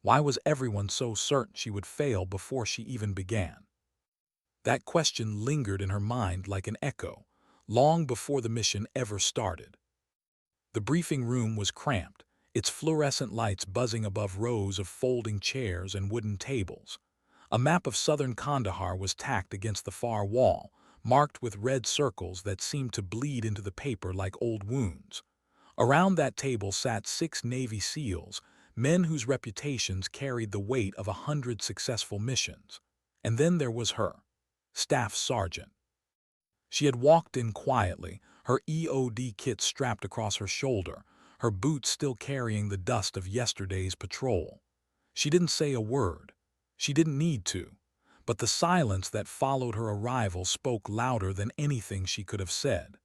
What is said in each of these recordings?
Why was everyone so certain she would fail before she even began? That question lingered in her mind like an echo, long before the mission ever started. The briefing room was cramped, its fluorescent lights buzzing above rows of folding chairs and wooden tables. A map of southern Kandahar was tacked against the far wall, marked with red circles that seemed to bleed into the paper like old wounds. Around that table sat 6 Navy SEALs, men whose reputations carried the weight of 100 successful missions. And then there was her, Staff Sergeant. She had walked in quietly, her EOD kit strapped across her shoulder, her boots still carrying the dust of yesterday's patrol. She didn't say a word. She didn't need to. But the silence that followed her arrival spoke louder than anything she could have said.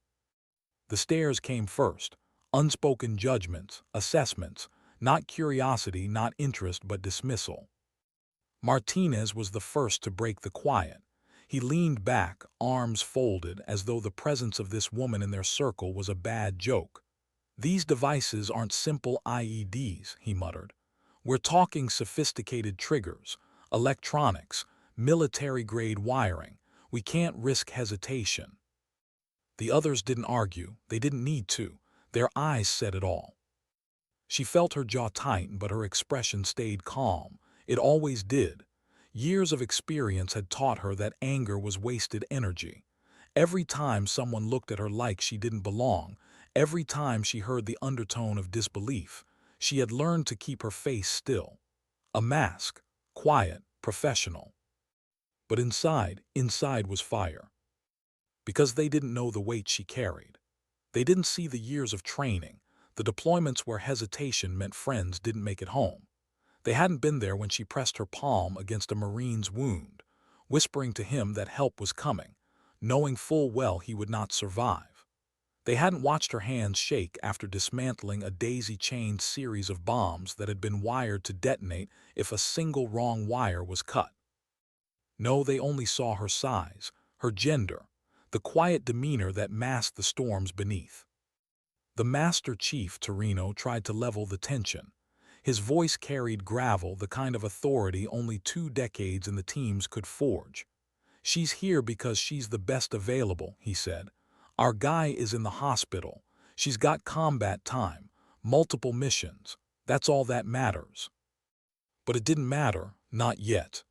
The stares came first, unspoken judgments, assessments, not curiosity, not interest, but dismissal. Martinez was the first to break the quiet. He leaned back, arms folded, as though the presence of this woman in their circle was a bad joke. "These devices aren't simple IEDs," he muttered. "We're talking sophisticated triggers, electronics, military-grade wiring. We can't risk hesitation." The others didn't argue. They didn't need to. Their eyes said it all. She felt her jaw tighten, but her expression stayed calm. It always did. Years of experience had taught her that anger was wasted energy. Every time someone looked at her like she didn't belong, every time she heard the undertone of disbelief, she had learned to keep her face still. A mask, quiet, professional. But inside was fire. Because they didn't know the weight she carried. They didn't see the years of training, the deployments where hesitation meant friends didn't make it home. They hadn't been there when she pressed her palm against a Marine's wound, whispering to him that help was coming, knowing full well he would not survive. They hadn't watched her hands shake after dismantling a daisy-chained series of bombs that had been wired to detonate if a single wrong wire was cut. No, they only saw her size, her gender, the quiet demeanor that masked the storms beneath. The Master Chief, Torino, tried to level the tension. His voice carried gravel, the kind of authority only 2 decades in the teams could forge. "She's here because she's the best available," he said. "Our guy is in the hospital. She's got combat time, multiple missions. That's all that matters." But it didn't matter, not yet.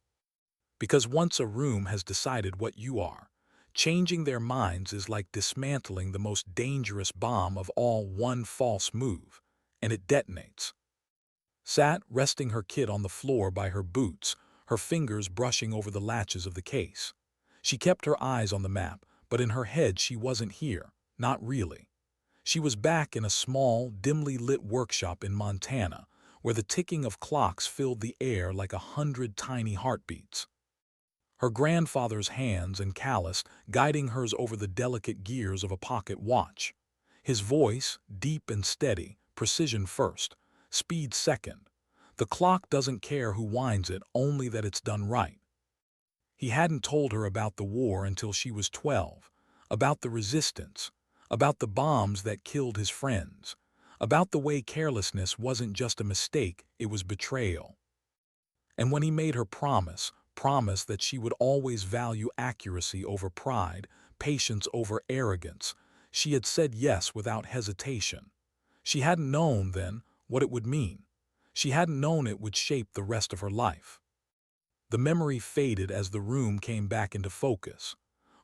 Because once a room has decided what you are, changing their minds is like dismantling the most dangerous bomb of all, one false move, and it detonates. Sat, resting her kit on the floor by her boots, her fingers brushing over the latches of the case. She kept her eyes on the map, but in her head she wasn't here, not really. She was back in a small, dimly lit workshop in Montana, where the ticking of clocks filled the air like 100 tiny heartbeats. Her grandfather's hands and calloused, guiding hers over the delicate gears of a pocket watch. His voice, deep and steady, precision first, speed second. The clock doesn't care who winds it, only that it's done right. He hadn't told her about the war until she was 12, about the resistance, about the bombs that killed his friends, about the way carelessness wasn't just a mistake, it was betrayal. And when he made her promise that she would always value accuracy over pride, patience over arrogance, she had said yes without hesitation. She hadn't known then what it would mean. She hadn't known it would shape the rest of her life. The memory faded as the room came back into focus.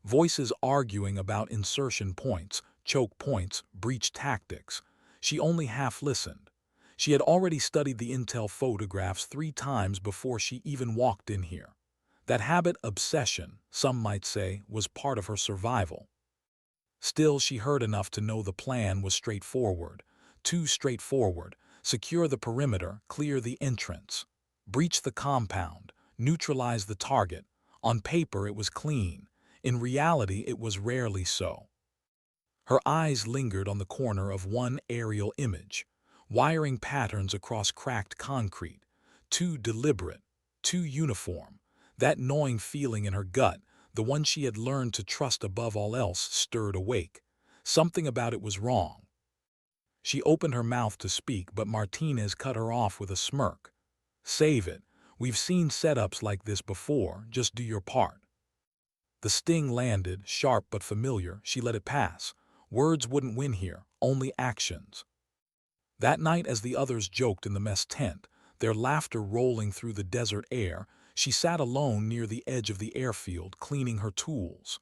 Voices arguing about insertion points, choke points, breach tactics. She only half listened. She had already studied the intel photographs 3 times before she even walked in here. That habit, obsession, some might say, was part of her survival. Still, she heard enough to know the plan was straightforward. Too straightforward. Secure the perimeter, clear the entrance. Breach the compound, neutralize the target. On paper it was clean. In reality it was rarely so. Her eyes lingered on the corner of one aerial image. Wiring patterns across cracked concrete. Too deliberate, too uniform. That gnawing feeling in her gut, the one she had learned to trust above all else, stirred awake. Something about it was wrong. She opened her mouth to speak, but Martinez cut her off with a smirk. Save it. We've seen setups like this before, just do your part. The sting landed, sharp but familiar. She let it pass. Words wouldn't win here, only actions. That night, as the others joked in the mess tent, their laughter rolling through the desert air, she sat alone near the edge of the airfield, cleaning her tools.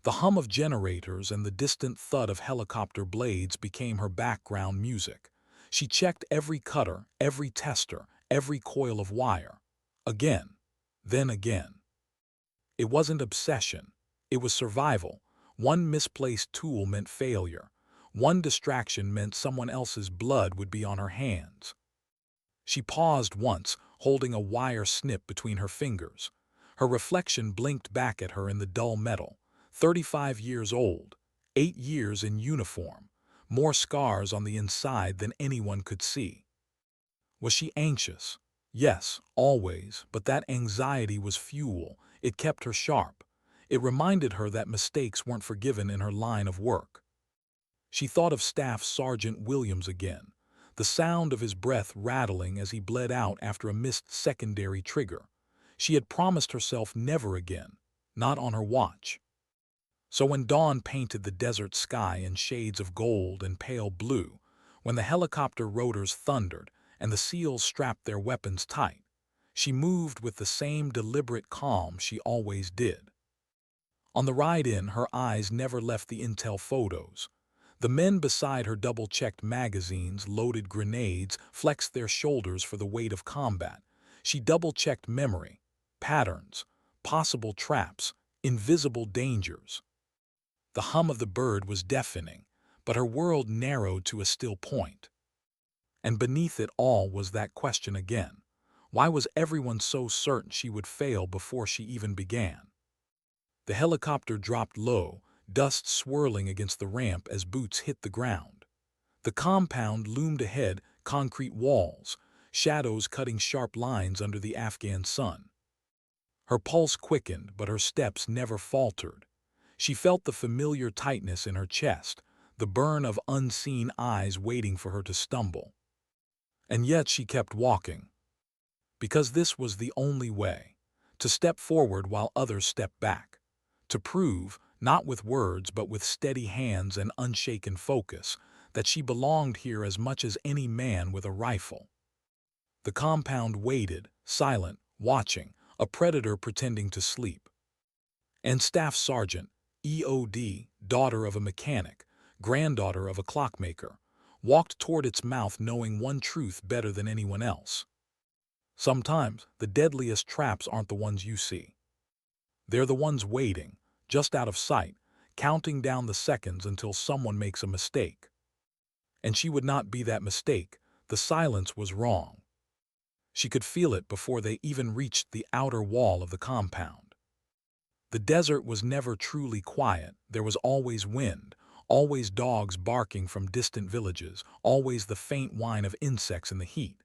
The hum of generators and the distant thud of helicopter blades became her background music. She checked every cutter, every tester, every coil of wire. Again, then again. It wasn't obsession. It was survival. One misplaced tool meant failure. One distraction meant someone else's blood would be on her hands. She paused once, holding a wire snip between her fingers. Her reflection blinked back at her in the dull metal. 35 years old, 8 years in uniform, more scars on the inside than anyone could see. Was she anxious? Yes, always, but that anxiety was fuel. It kept her sharp. It reminded her that mistakes weren't forgiven in her line of work. She thought of Staff Sergeant Williams again, the sound of his breath rattling as he bled out after a missed secondary trigger. She had promised herself never again, not on her watch. So when dawn painted the desert sky in shades of gold and pale blue, when the helicopter rotors thundered and the SEALs strapped their weapons tight, she moved with the same deliberate calm she always did. On the ride in, her eyes never left the intel photos. The men beside her double-checked magazines, loaded grenades, flexed their shoulders for the weight of combat. She double-checked memory, patterns, possible traps, invisible dangers. The hum of the bird was deafening, but her world narrowed to a still point. And beneath it all was that question again. Why was everyone so certain she would fail before she even began? The helicopter dropped low, dust swirling against the ramp as boots hit the ground. The compound loomed ahead, concrete walls, shadows cutting sharp lines under the Afghan sun. Her pulse quickened, but her steps never faltered. She felt the familiar tightness in her chest, the burn of unseen eyes waiting for her to stumble. And yet she kept walking. Because this was the only way, to step forward while others stepped back. To prove, not with words but with steady hands and unshaken focus, that she belonged here as much as any man with a rifle. The compound waited, silent, watching, a predator pretending to sleep. And Staff Sergeant, EOD, daughter of a mechanic, granddaughter of a clockmaker, walked toward its mouth knowing one truth better than anyone else. Sometimes the deadliest traps aren't the ones you see. They're the ones waiting, just out of sight, counting down the seconds until someone makes a mistake. And she would not be that mistake. The silence was wrong. She could feel it before they even reached the outer wall of the compound. The desert was never truly quiet. There was always wind, always dogs barking from distant villages, always the faint whine of insects in the heat.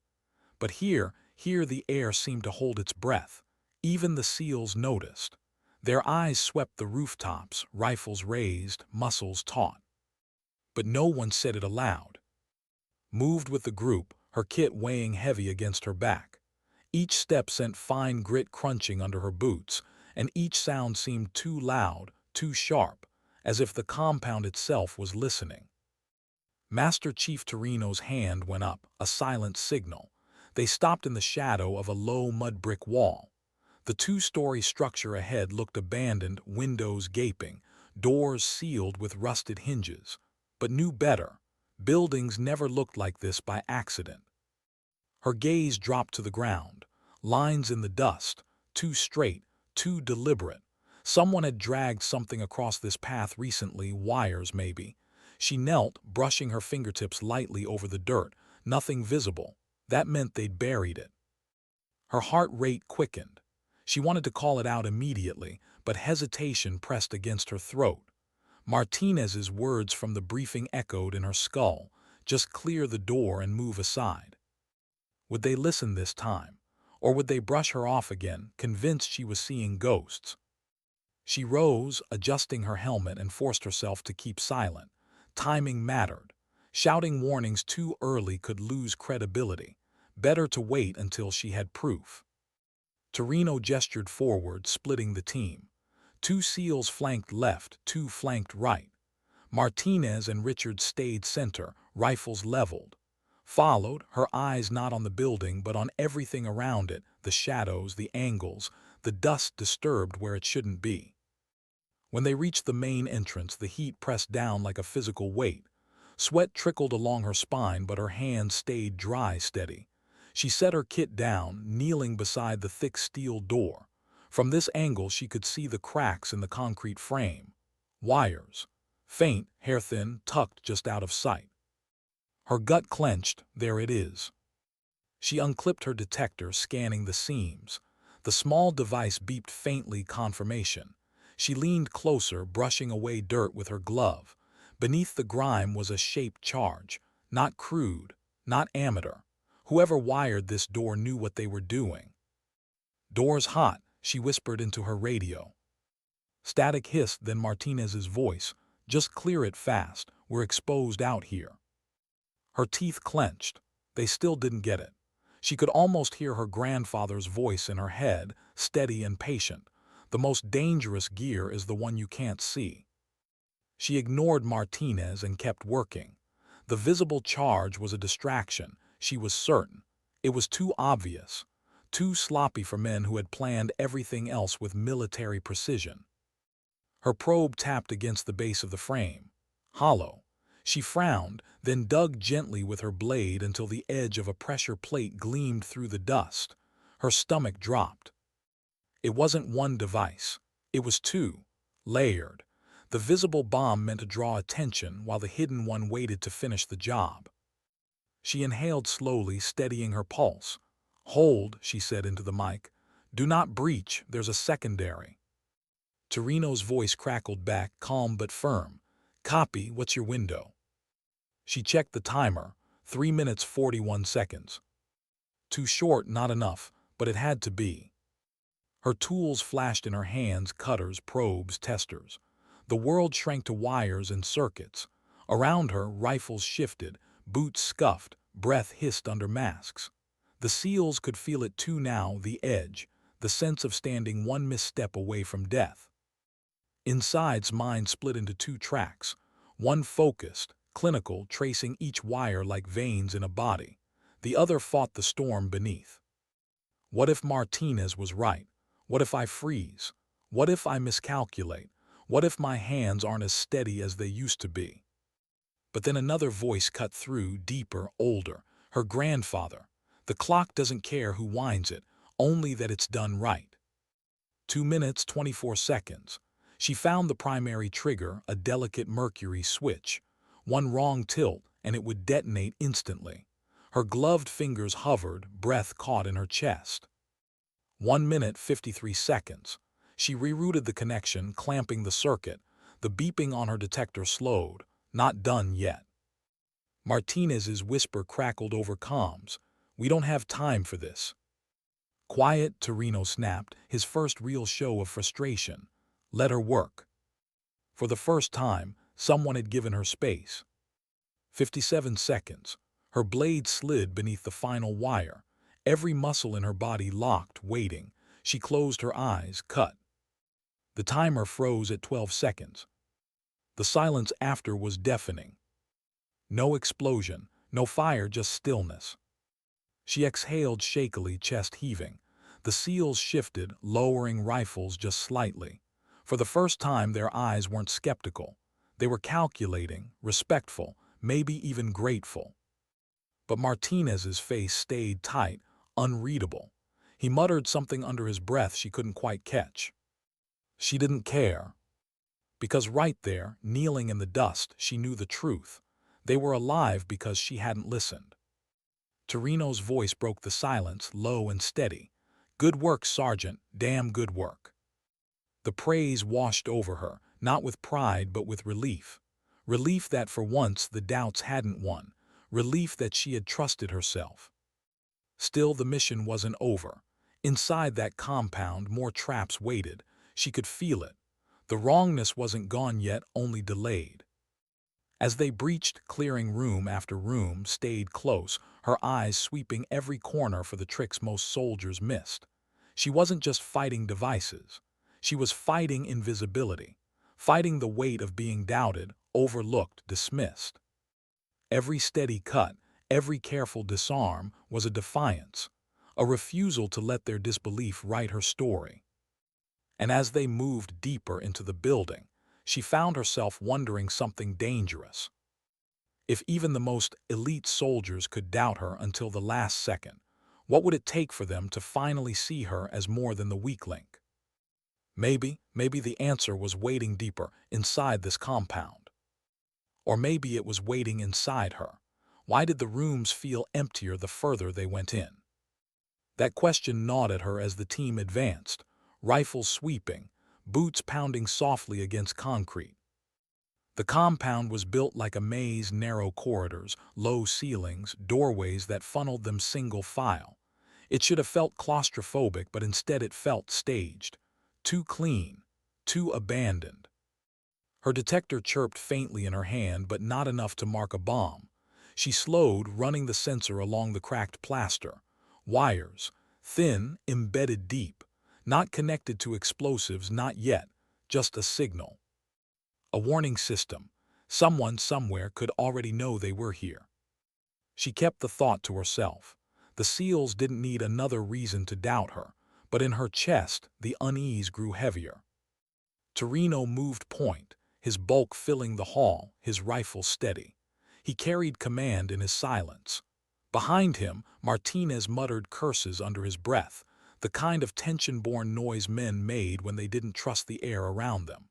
But here the air seemed to hold its breath. Even the SEALs noticed. Their eyes swept the rooftops, rifles raised, muscles taut. But no one said it aloud. Moved with the group, her kit weighing heavy against her back. Each step sent fine grit crunching under her boots, and each sound seemed too loud, too sharp, as if the compound itself was listening. Master Chief Torino's hand went up, a silent signal. They stopped in the shadow of a low mud brick wall. The two-story structure ahead looked abandoned, windows gaping, doors sealed with rusted hinges. But knew better. Buildings never looked like this by accident. Her gaze dropped to the ground. Lines in the dust, too straight, too deliberate. Someone had dragged something across this path recently, wires maybe. She knelt, brushing her fingertips lightly over the dirt. Nothing visible. That meant they'd buried it. Her heart rate quickened. She wanted to call it out immediately, but hesitation pressed against her throat. Martinez's words from the briefing echoed in her skull, just clear the door and move aside. Would they listen this time? Or would they brush her off again, convinced she was seeing ghosts? She rose, adjusting her helmet, and forced herself to keep silent. Timing mattered. Shouting warnings too early could lose credibility. Better to wait until she had proof. Torino gestured forward, splitting the team. 2 SEALs flanked left, 2 flanked right. Martinez and Richard stayed center, rifles leveled. Followed, her eyes not on the building but on everything around it, the shadows, the angles, the dust disturbed where it shouldn't be. When they reached the main entrance, the heat pressed down like a physical weight. Sweat trickled along her spine, but her hands stayed dry steady. She set her kit down, kneeling beside the thick steel door. From this angle she could see the cracks in the concrete frame. Wires. Faint, hair-thin, tucked just out of sight. Her gut clenched. There it is. She unclipped her detector, scanning the seams. The small device beeped faintly, confirmation. She leaned closer, brushing away dirt with her glove. Beneath the grime was a shaped charge. Not crude, not amateur. Whoever wired this door knew what they were doing. "Door's hot," she whispered into her radio. Static hissed, then Martinez's voice. "Just clear it fast. We're exposed out here." Her teeth clenched. They still didn't get it. She could almost hear her grandfather's voice in her head, steady and patient. The most dangerous gear is the one you can't see. She ignored Martinez and kept working. The visible charge was a distraction, she was certain. It was too obvious, too sloppy for men who had planned everything else with military precision. Her probe tapped against the base of the frame. Hollow. She frowned, then dug gently with her blade until the edge of a pressure plate gleamed through the dust. Her stomach dropped. It wasn't one device. It was 2, layered. The visible bomb meant to draw attention while the hidden one waited to finish the job. She inhaled slowly, steadying her pulse. "Hold," she said into the mic. "Do not breach, there's a secondary." Torino's voice crackled back, calm but firm. "Copy, what's your window?" She checked the timer. 3 minutes 41 seconds. Too short, not enough, but it had to be. Her tools flashed in her hands, cutters, probes, testers. The world shrank to wires and circuits. Around her, rifles shifted, boots scuffed, breath hissed under masks. The SEALs could feel it too now, the edge, the sense of standing one misstep away from death. Inside's mind split into 2 tracks, one focused, clinical, tracing each wire like veins in a body. The other fought the storm beneath. What if Martinez was right? What if I freeze? What if I miscalculate? What if my hands aren't as steady as they used to be? But then another voice cut through, deeper, older. Her grandfather. "The clock doesn't care who winds it, only that it's done right." 2 minutes 24 seconds. She found the primary trigger, a delicate mercury switch. One wrong tilt, and it would detonate instantly. Her gloved fingers hovered, breath caught in her chest. 1 minute 53 seconds. She rerouted the connection, clamping the circuit. The beeping on her detector slowed. Not done yet. Martinez's whisper crackled over comms. "We don't have time for this." "Quiet," Torino snapped, his first real show of frustration. Let her work. For the first time, someone had given her space. 57 seconds. Her blade slid beneath the final wire. Every muscle in her body locked, waiting. She closed her eyes, cut. The timer froze at 12 seconds. The silence after was deafening. No explosion, no fire, just stillness. She exhaled shakily, chest heaving. The SEALs shifted, lowering rifles just slightly. For the first time, their eyes weren't skeptical. They were calculating, respectful, maybe even grateful. But Martinez's face stayed tight, unreadable. He muttered something under his breath she couldn't quite catch. She didn't care. Because right there, kneeling in the dust, she knew the truth. They were alive because she hadn't listened. Torino's voice broke the silence, low and steady. "Good work, Sergeant, damn good work." The praise washed over her, not with pride but with relief. Relief that for once the doubts hadn't won. Relief that she had trusted herself. Still, the mission wasn't over. Inside that compound, more traps waited. She could feel it. The wrongness wasn't gone yet, only delayed. As they breached, clearing room after room, stayed close, her eyes sweeping every corner for the tricks most soldiers missed. She wasn't just fighting devices. She was fighting invisibility, fighting the weight of being doubted, overlooked, dismissed. Every steady cut, every careful disarm was a defiance, a refusal to let their disbelief write her story. And as they moved deeper into the building, she found herself wondering something dangerous. If even the most elite soldiers could doubt her until the last second, what would it take for them to finally see her as more than the weak link? Maybe the answer was waiting deeper inside this compound. Or maybe it was waiting inside her. Why did the rooms feel emptier the further they went in? That question gnawed at her as the team advanced, rifles sweeping, boots pounding softly against concrete. The compound was built like a maze, narrow corridors, low ceilings, doorways that funneled them single file. It should have felt claustrophobic, but instead it felt staged. Too clean, too abandoned. Her detector chirped faintly in her hand, but not enough to mark a bomb. She slowed, running the sensor along the cracked plaster. Wires, thin, embedded deep, not connected to explosives, not yet, just a signal. A warning system. Someone somewhere could already know they were here. She kept the thought to herself. The SEALs didn't need another reason to doubt her, but in her chest the unease grew heavier. Torino moved point, his bulk filling the hall, his rifle steady. He carried command in his silence. Behind him, Martinez muttered curses under his breath, the kind of tension-born noise men made when they didn't trust the air around them.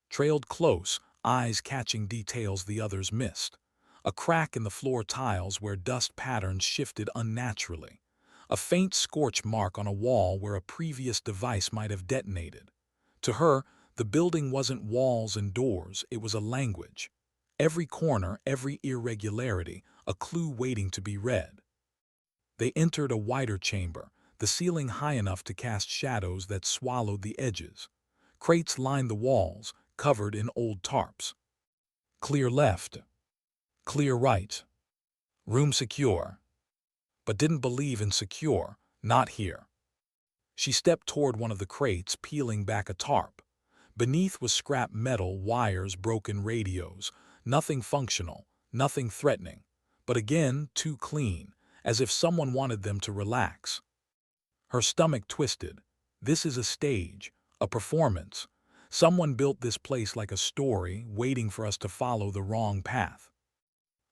Trailed close, eyes catching details the others missed. A crack in the floor tiles where dust patterns shifted unnaturally. A faint scorch mark on a wall where a previous device might have detonated. To her, the building wasn't walls and doors, it was a language. Every corner, every irregularity, a clue waiting to be read. They entered a wider chamber, the ceiling high enough to cast shadows that swallowed the edges. Crates lined the walls, covered in old tarps. Clear left. Clear right. Room secure. But didn't believe in secure, not here. She stepped toward one of the crates, peeling back a tarp. Beneath was scrap metal, wires, broken radios. Nothing functional, nothing threatening. But again, too clean, as if someone wanted them to relax. Her stomach twisted. This is a stage, a performance. Someone built this place like a story, waiting for us to follow the wrong path.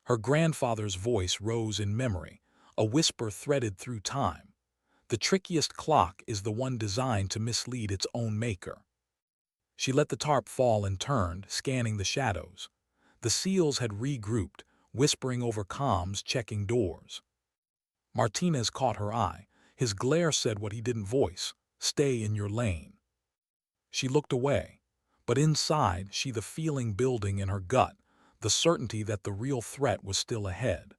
Her grandfather's voice rose in memory, a whisper threaded through time. The trickiest clock is the one designed to mislead its own maker. She let the tarp fall and turned, scanning the shadows. The SEALs had regrouped, whispering over comms, checking doors. Martinez caught her eye. His glare said what he didn't voice: stay in your lane. She looked away, but inside she the feeling building in her gut, the certainty that the real threat was still ahead.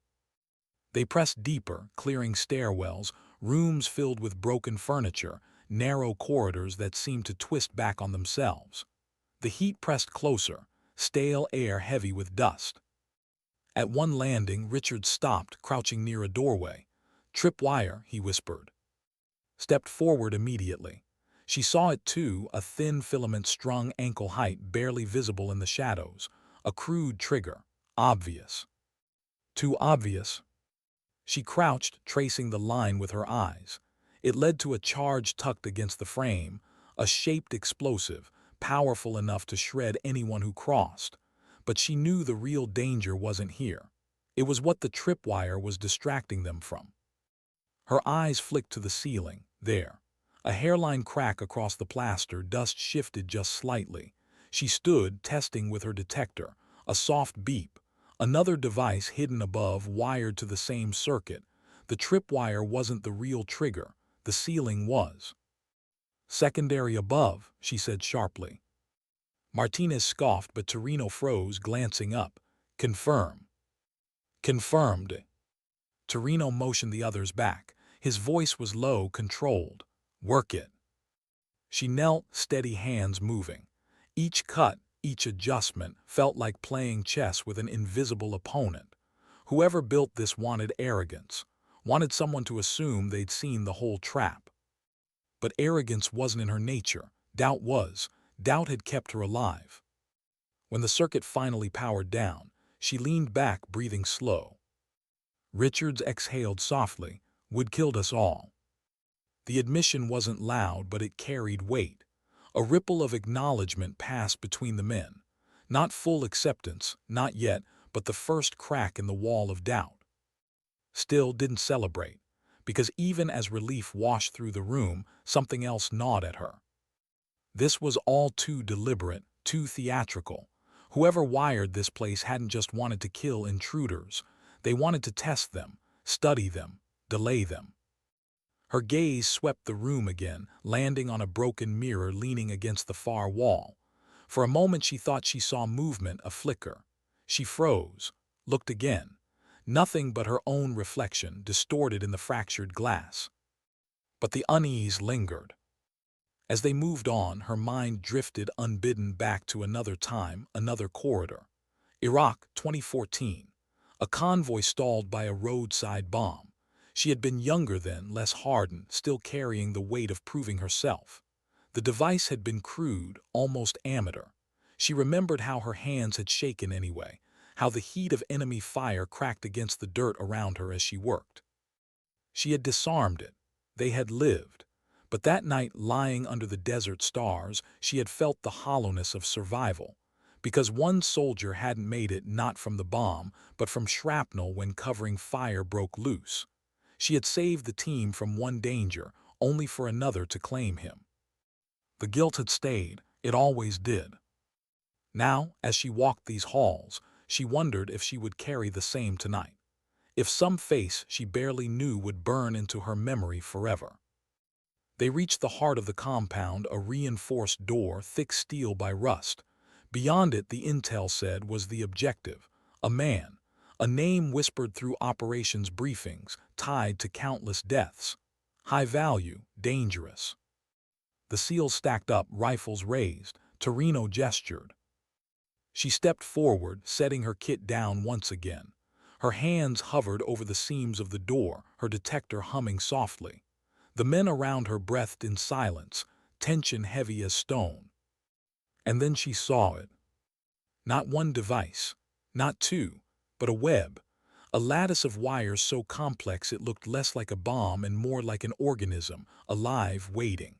They pressed deeper, clearing stairwells, rooms filled with broken furniture, narrow corridors that seemed to twist back on themselves. The heat pressed closer, stale air heavy with dust. At one landing, Richard stopped, crouching near a doorway. "Tripwire," he whispered. Stepped forward immediately. She saw it too, a thin filament strung ankle height, barely visible in the shadows. A crude trigger. Obvious. Too obvious. She crouched, tracing the line with her eyes. It led to a charge tucked against the frame, a shaped explosive, powerful enough to shred anyone who crossed. But she knew the real danger wasn't here. It was what the tripwire was distracting them from. Her eyes flicked to the ceiling. There. A hairline crack across the plaster, dust shifted just slightly. She stood, testing with her detector. A soft beep. Another device hidden above, wired to the same circuit. The tripwire wasn't the real trigger. The ceiling was. "Secondary above," she said sharply. Martinez scoffed, but Torino froze, glancing up. "Confirm." "Confirmed." Torino motioned the others back. His voice was low, controlled. "Work it." She knelt, steady hands moving. Each cut, each adjustment felt like playing chess with an invisible opponent. Whoever built this wanted arrogance, wanted someone to assume they'd seen the whole trap. But arrogance wasn't in her nature. Doubt was. Doubt had kept her alive. When the circuit finally powered down, she leaned back, breathing slow. Richards exhaled softly. "Would killed us all." The admission wasn't loud, but it carried weight. A ripple of acknowledgement passed between the men. Not full acceptance, not yet, but the first crack in the wall of doubt. Still didn't celebrate, because even as relief washed through the room, something else gnawed at her. This was all too deliberate, too theatrical. Whoever wired this place hadn't just wanted to kill intruders. They wanted to test them, study them, delay them. Her gaze swept the room again, landing on a broken mirror leaning against the far wall. For a moment she thought she saw movement, a flicker. She froze, looked again. Nothing but her own reflection, distorted in the fractured glass. But the unease lingered. As they moved on, her mind drifted unbidden back to another time, another corridor. Iraq, 2014. A convoy stalled by a roadside bomb. She had been younger then, less hardened, still carrying the weight of proving herself. The device had been crude, almost amateur. She remembered how her hands had shaken anyway, how the heat of enemy fire cracked against the dirt around her as she worked. She had disarmed it. They had lived. But that night, lying under the desert stars, she had felt the hollowness of survival. Because one soldier hadn't made it, not from the bomb, but from shrapnel when covering fire broke loose. She had saved the team from one danger, only for another to claim him. The guilt had stayed. It always did. Now, as she walked these halls, she wondered if she would carry the same tonight. If some face she barely knew would burn into her memory forever. They reached the heart of the compound, a reinforced door, thick steel by rust. Beyond it, the intel said, was the objective. A man. A name whispered through operations briefings, tied to countless deaths. High value, dangerous. The seals stacked up, rifles raised. Torino gestured. She stepped forward, setting her kit down once again. Her hands hovered over the seams of the door, her detector humming softly. The men around her breathed in silence, tension heavy as stone. And then she saw it. Not one device, not two, but a web. A lattice of wires so complex it looked less like a bomb and more like an organism, alive, waiting.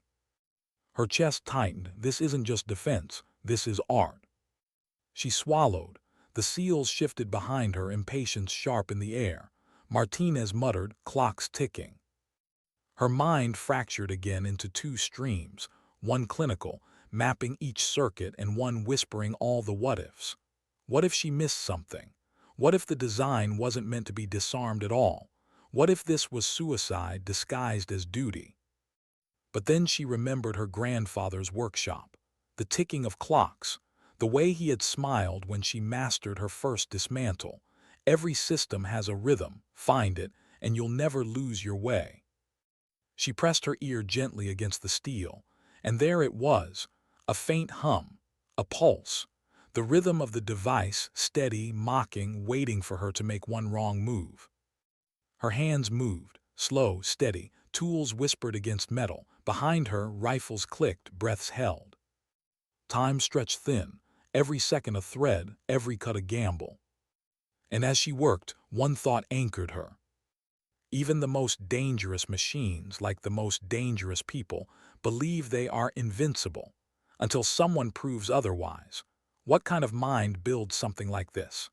Her chest tightened. This isn't just defense, this is art. She swallowed. The seals shifted behind her, impatience sharp in the air. Martinez muttered, "Clock's ticking." Her mind fractured again into two streams, one clinical, mapping each circuit, and one whispering all the what-ifs. What if she missed something? What if the design wasn't meant to be disarmed at all? What if this was suicide disguised as duty? But then she remembered her grandfather's workshop, the ticking of clocks, the way he had smiled when she mastered her first dismantle. Every system has a rhythm, find it, and you'll never lose your way. She pressed her ear gently against the steel, and there it was, a faint hum, a pulse, the rhythm of the device, steady, mocking, waiting for her to make one wrong move. Her hands moved, slow, steady, tools whispered against metal. Behind her, rifles clicked, breaths held. Time stretched thin, every second a thread, every cut a gamble. And as she worked, one thought anchored her. Even the most dangerous machines, like the most dangerous people, believe they are invincible, until someone proves otherwise. What kind of mind builds something like this?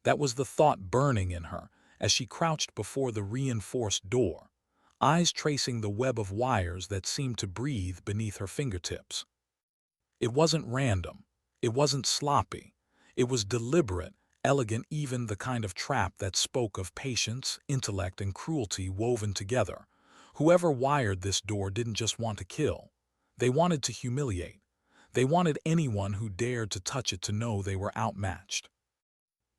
That was the thought burning in her as she crouched before the reinforced door, eyes tracing the web of wires that seemed to breathe beneath her fingertips. It wasn't random. It wasn't sloppy. It was deliberate, elegant, even the kind of trap that spoke of patience, intellect, and cruelty woven together. Whoever wired this door didn't just want to kill. They wanted to humiliate. They wanted anyone who dared to touch it to know they were outmatched.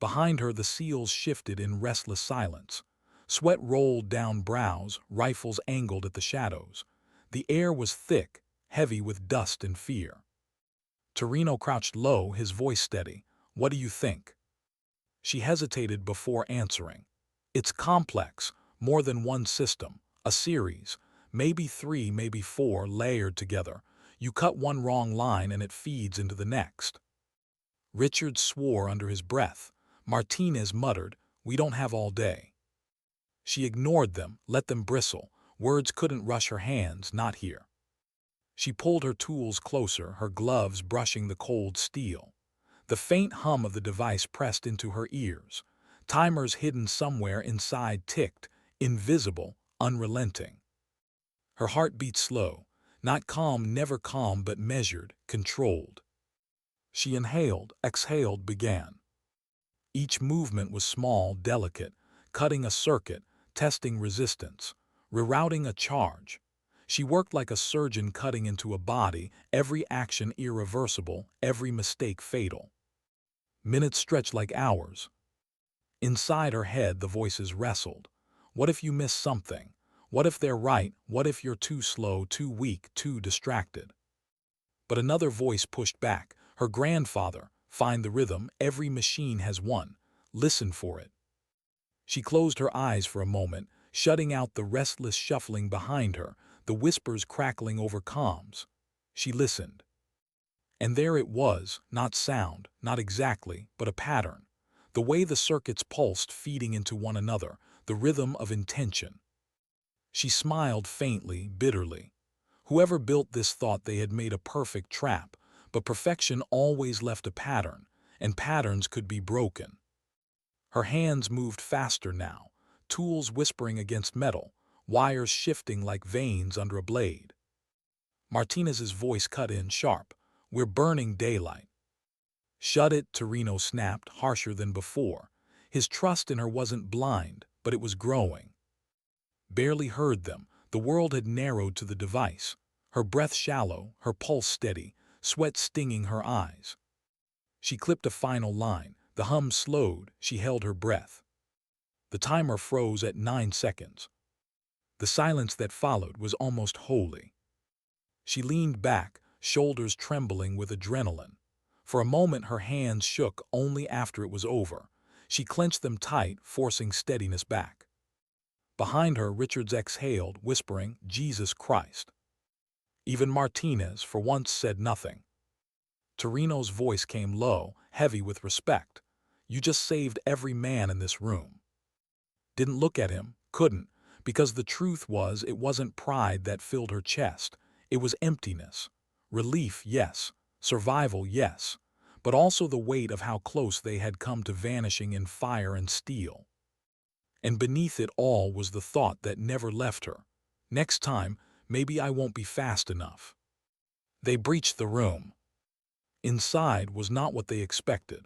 Behind her, the seals shifted in restless silence. Sweat rolled down brows, rifles angled at the shadows. The air was thick, heavy with dust and fear. Torino crouched low, his voice steady. What do you think? She hesitated before answering. It's complex, more than one system, a series, maybe 3, maybe 4, layered together. You cut one wrong line and it feeds into the next. Richard swore under his breath. Martinez muttered, we don't have all day. She ignored them, let them bristle. Words couldn't rush her hands, not here. She pulled her tools closer, her gloves brushing the cold steel. The faint hum of the device pressed into her ears. Timers hidden somewhere inside ticked, invisible, unrelenting. Her heart beat slow, not calm, never calm, but measured, controlled. She inhaled, exhaled, began. Each movement was small, delicate, cutting a circuit, testing resistance, rerouting a charge. She worked like a surgeon cutting into a body, every action irreversible, every mistake fatal. Minutes stretched like hours. Inside her head, the voices wrestled. What if you miss something? What if they're right? What if you're too slow, too weak, too distracted? But another voice pushed back. Her grandfather, find the rhythm, every machine has one. Listen for it. She closed her eyes for a moment, shutting out the restless shuffling behind her, the whispers crackling over comms. She listened. And there it was, not sound, not exactly, but a pattern. The way the circuits pulsed, feeding into one another, the rhythm of intention. She smiled faintly, bitterly. Whoever built this thought they had made a perfect trap, but perfection always left a pattern, and patterns could be broken. Her hands moved faster now, tools whispering against metal, wires shifting like veins under a blade. Martinez's voice cut in sharp. We're burning daylight. Shut it, Torino snapped, harsher than before. His trust in her wasn't blind, but it was growing. Barely heard them. The world had narrowed to the device. Her breath shallow, her pulse steady, sweat stinging her eyes. She clipped a final line. The hum slowed. She held her breath. The timer froze at 9 seconds. The silence that followed was almost holy. She leaned back, shoulders trembling with adrenaline. For a moment her hands shook only after it was over. She clenched them tight, forcing steadiness back. Behind her, Richards exhaled, whispering, Jesus Christ. Even Martinez, for once, said nothing. Torino's voice came low, heavy with respect. You just saved every man in this room. Didn't look at him, couldn't, because the truth was it wasn't pride that filled her chest. It was emptiness. Relief, yes. Survival, yes. But also the weight of how close they had come to vanishing in fire and steel. And beneath it all was the thought that never left her. Next time, maybe I won't be fast enough. They breached the room. Inside was not what they expected.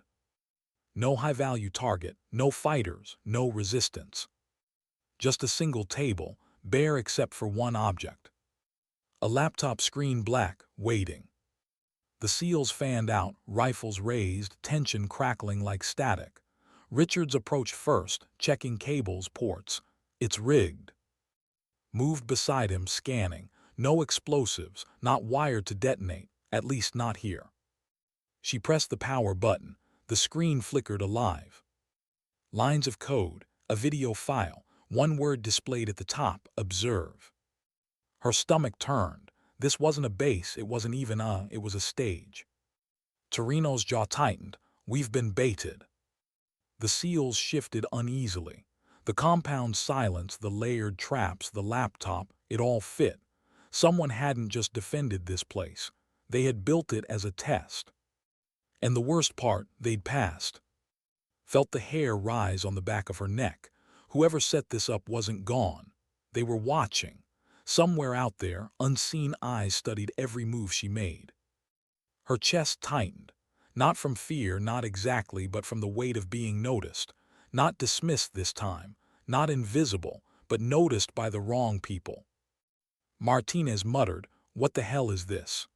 No high-value target, no fighters, no resistance. Just a single table, bare except for one object. A laptop screen black, waiting. The seals fanned out, rifles raised, tension crackling like static. Richards approached first, checking cables, ports. It's rigged. Moved beside him, scanning. No explosives, not wired to detonate, at least not here. She pressed the power button. The screen flickered alive. Lines of code, a video file, one word displayed at the top, observe. Her stomach turned. This wasn't a base, it wasn't even it was a stage. Torino's jaw tightened. We've been baited. The seals shifted uneasily. The compound silence, the layered traps, the laptop, it all fit. Someone hadn't just defended this place. They had built it as a test. And the worst part, they'd passed. Felt the hair rise on the back of her neck. Whoever set this up wasn't gone. They were watching. Somewhere out there, unseen eyes studied every move she made. Her chest tightened. Not from fear, not exactly, but from the weight of being noticed. Not dismissed this time. Not invisible, but noticed by the wrong people. Martinez muttered, "What the hell is this?"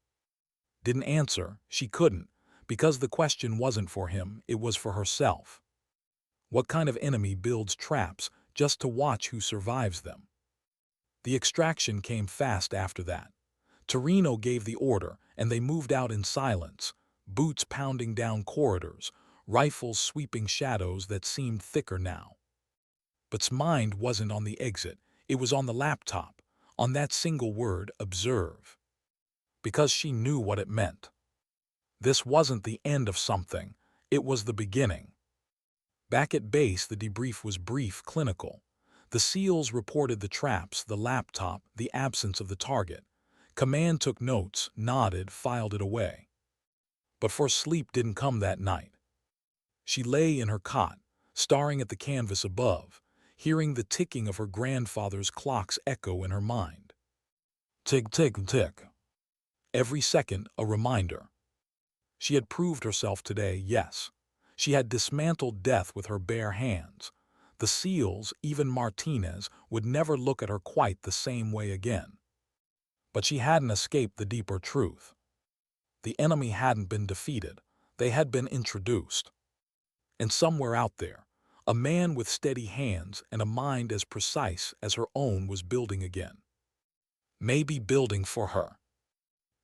Didn't answer. She couldn't. Because the question wasn't for him, it was for herself. What kind of enemy builds traps just to watch who survives them? The extraction came fast after that. Torino gave the order, and they moved out in silence. boots pounding down corridors, rifles sweeping shadows that seemed thicker now. But's mind wasn't on the exit, it was on the laptop, on that single word, observe. Because she knew what it meant. This wasn't the end of something, it was the beginning. Back at base, the debrief was brief, clinical. The SEALs reported the traps, the laptop, the absence of the target. Command took notes, nodded, filed it away. But for sleep didn't come that night. She lay in her cot, staring at the canvas above, hearing the ticking of her grandfather's clocks echo in her mind. Tick, tick, tick. Every second a reminder. She had proved herself today, yes. She had dismantled death with her bare hands. The SEALs, even Martinez, would never look at her quite the same way again. But she hadn't escaped the deeper truth. The enemy hadn't been defeated. They had been introduced. And somewhere out there, a man with steady hands and a mind as precise as her own was building again. Maybe building for her.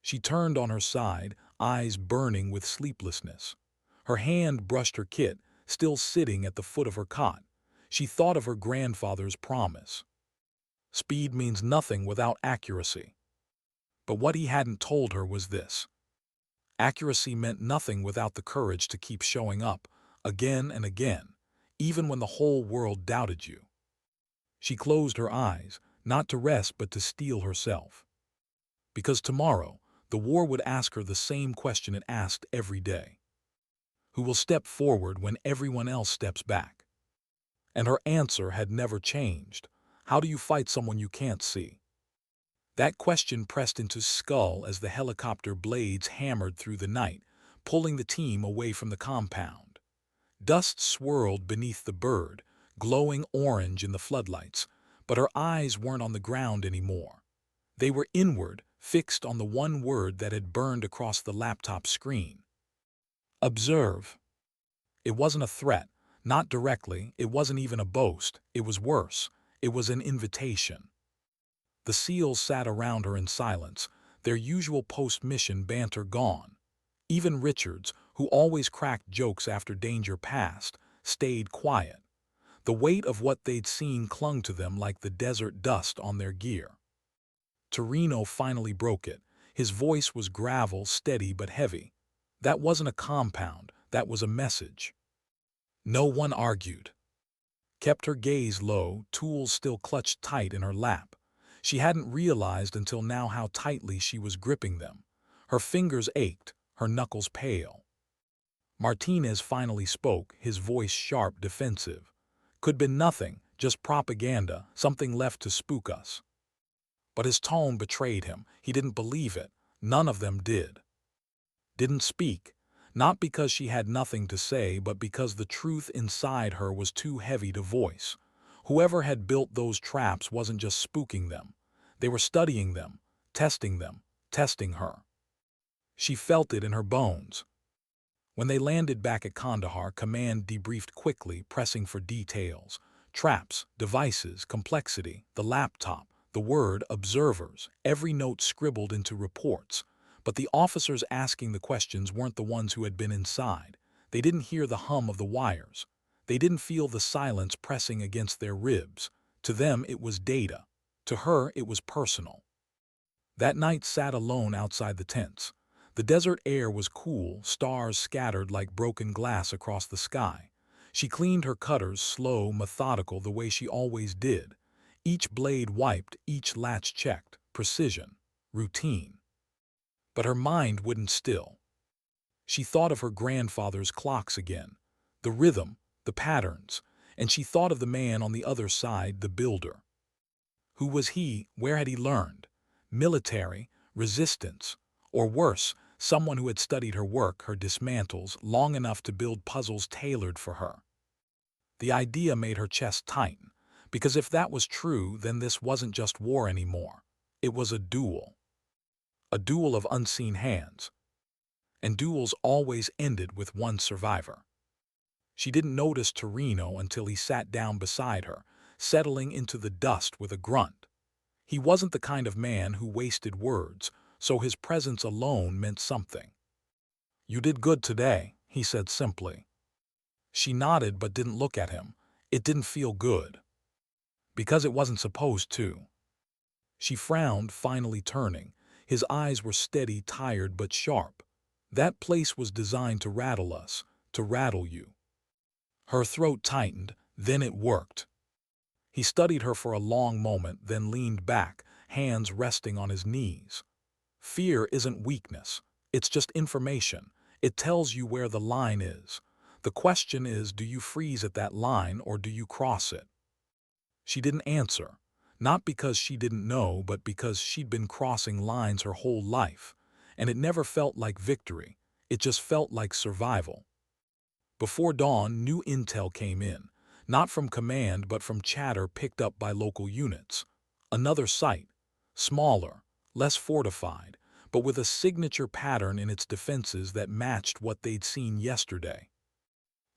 She turned on her side, eyes burning with sleeplessness. Her hand brushed her kit, still sitting at the foot of her cot. She thought of her grandfather's promise. Speed means nothing without accuracy. But what he hadn't told her was this. Accuracy meant nothing without the courage to keep showing up, again and again, even when the whole world doubted you. She closed her eyes, not to rest but to steel herself. Because tomorrow, the war would ask her the same question it asked every day. Who will step forward when everyone else steps back? And her answer had never changed. How do you fight someone you can't see? That question pressed into his skull as the helicopter blades hammered through the night, pulling the team away from the compound. Dust swirled beneath the bird, glowing orange in the floodlights, but her eyes weren't on the ground anymore. They were inward, fixed on the one word that had burned across the laptop screen. Observe. It wasn't a threat, not directly, it wasn't even a boast, it was worse, it was an invitation. The SEALs sat around her in silence, their usual post-mission banter gone. Even Richards, who always cracked jokes after danger passed, stayed quiet. The weight of what they'd seen clung to them like the desert dust on their gear. Torino finally broke it. His voice was gravel, steady but heavy. That wasn't a compound, that was a message. No one argued. Kept her gaze low, tools still clutched tight in her lap. She hadn't realized until now how tightly she was gripping them. Her fingers ached, her knuckles pale. Martinez finally spoke, his voice sharp, defensive. Could be nothing, just propaganda, something left to spook us. But his tone betrayed him. He didn't believe it. None of them did. Didn't speak, not because she had nothing to say, but because the truth inside her was too heavy to voice. Whoever had built those traps wasn't just spooking them. They were studying them, testing her. She felt it in her bones. When they landed back at Kandahar, command debriefed quickly, pressing for details. Traps, devices, complexity, the laptop, the word observers, every note scribbled into reports. But the officers asking the questions weren't the ones who had been inside. They didn't hear the hum of the wires. They didn't feel the silence pressing against their ribs. To them it was data. To her it was personal. That night sat alone outside the tents. The desert air was cool, stars scattered like broken glass across the sky. She cleaned her cutters, slow, methodical, the way she always did. Each blade wiped, each latch checked. Precision. Routine. But her mind wouldn't still. She thought of her grandfather's clocks again. The rhythm, the patterns, and she thought of the man on the other side, the builder. Who was he? Where had he learned? Military, resistance, or worse, someone who had studied her work, her dismantles, long enough to build puzzles tailored for her. The idea made her chest tighten, because if that was true, then this wasn't just war anymore. It was a duel. A duel of unseen hands. And duels always ended with one survivor. She didn't notice Torino until he sat down beside her, settling into the dust with a grunt. He wasn't the kind of man who wasted words, so his presence alone meant something. "You did good today," he said simply. She nodded but didn't look at him. It didn't feel good. Because it wasn't supposed to. She frowned, finally turning. His eyes were steady, tired but sharp. "That place was designed to rattle us, to rattle you." Her throat tightened, then it worked. He studied her for a long moment, then leaned back, hands resting on his knees. "Fear isn't weakness. It's just information. It tells you where the line is. The question is, do you freeze at that line or do you cross it?" She didn't answer, not because she didn't know, but because she'd been crossing lines her whole life, and it never felt like victory. It just felt like survival. Before dawn, new intel came in, not from command but from chatter picked up by local units. Another site, smaller, less fortified, but with a signature pattern in its defenses that matched what they'd seen yesterday.